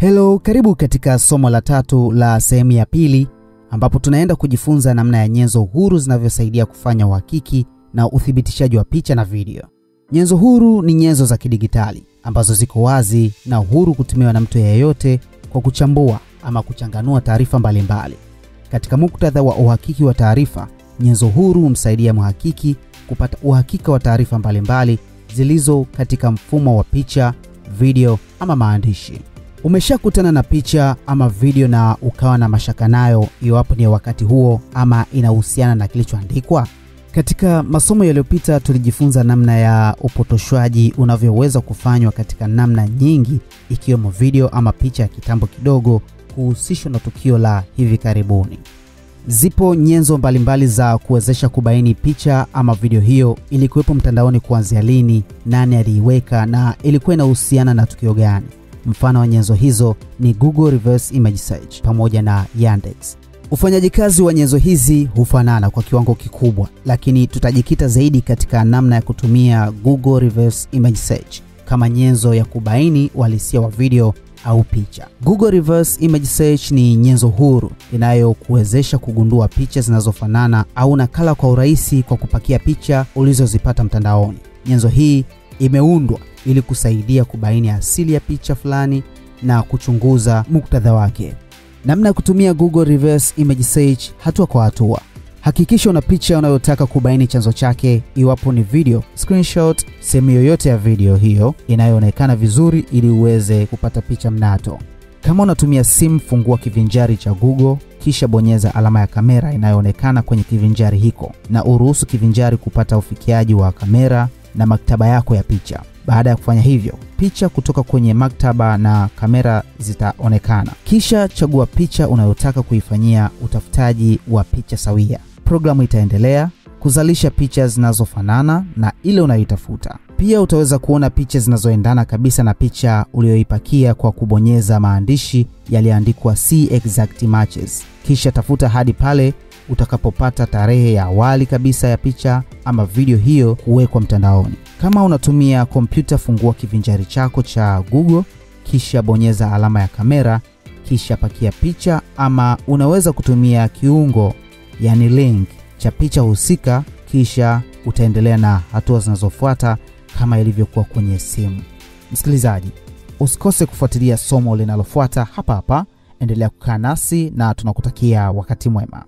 Hello, karibu katika somo la 3 la sehemu ya pili ambapo tunaenda kujifunza namna ya nyenzo huru zinavyosaidia kufanya uhakiki na uthibitishaji wa picha na video. Nyenzo huru ni nyenzo za kidigitali ambazo ziko wazi na huru kutumiwa na mtu yeyote kwa kuchambua ama kuchanganua taarifa mbalimbali. Katika muktadha wa uhakiki wa taarifa, nyenzo huru humsaidia mhakiki kupata uhakika wa taarifa mbalimbali zilizo katika mfumo wa picha, video ama maandishi. Umeshakutana na picha ama video na ukawa na mashaka nayo iwapo ni wakati huo ama inahusiana na kilichoandikwa? Katika masomo yaliyopita tulijifunza namna ya upotoshwaji unavyoweza kufanywa katika namna nyingi, ikiwemo video ama picha ya kitambo kidogo kuhusishwa na tukio la hivi karibuni. Zipo nyenzo mbalimbali za kuwezesha kubaini picha ama video hiyo ilikuwepo mtandaoni kuanzia lini, nani aliiweka na ilikuwa inahusiana na tukio gani. Mfano wa nyenzo hizo ni Google Reverse Image Search pamoja na Yandex. Ufanyaji kazi wa nyenzo hizi hufanana kwa kiwango kikubwa, lakini tutajikita zaidi katika namna ya kutumia Google Reverse Image Search kama nyenzo ya kubaini uhalisia wa video au picha. Google Reverse Image Search ni nyenzo huru inayokuwezesha kugundua picha zinazofanana au nakala kwa urahisi kwa kupakia picha ulizozipata mtandaoni. Nyenzo hii imeundwa ili kusaidia kubaini asili ya picha fulani na kuchunguza muktadha wake. Namna ya kutumia Google Reverse Image Search hatua kwa hatua. Hakikisha una picha unayotaka kubaini chanzo chake, iwapo ni video, screenshot, sehemu yoyote ya video hiyo inayoonekana vizuri ili uweze kupata picha mnato. Kama unatumia simu, fungua kivinjari cha Google kisha bonyeza alama ya kamera inayoonekana kwenye kivinjari hiko na uruhusu kivinjari kupata ufikiaji wa kamera na maktaba yako ya picha. Baada ya kufanya hivyo, picha kutoka kwenye maktaba na kamera zitaonekana. Kisha chagua picha unayotaka kuifanyia utafutaji wa picha sawia. Programu itaendelea kuzalisha picha zinazofanana na ile unayotafuta. Pia utaweza kuona picha zinazoendana kabisa na picha uliyoipakia kwa kubonyeza maandishi yaliyoandikwa See Exact Matches. Kisha tafuta hadi pale utakapopata tarehe ya awali kabisa ya picha ama video hiyo kuwekwa mtandaoni. Kama unatumia kompyuta, fungua kivinjari chako cha Google kisha bonyeza alama ya kamera kisha pakia picha, ama unaweza kutumia kiungo yani link cha picha husika, kisha utaendelea na hatua zinazofuata kama ilivyokuwa kwenye simu. Msikilizaji, usikose kufuatilia somo linalofuata hapa. Endelea kukaa nasi na tunakutakia wakati mwema.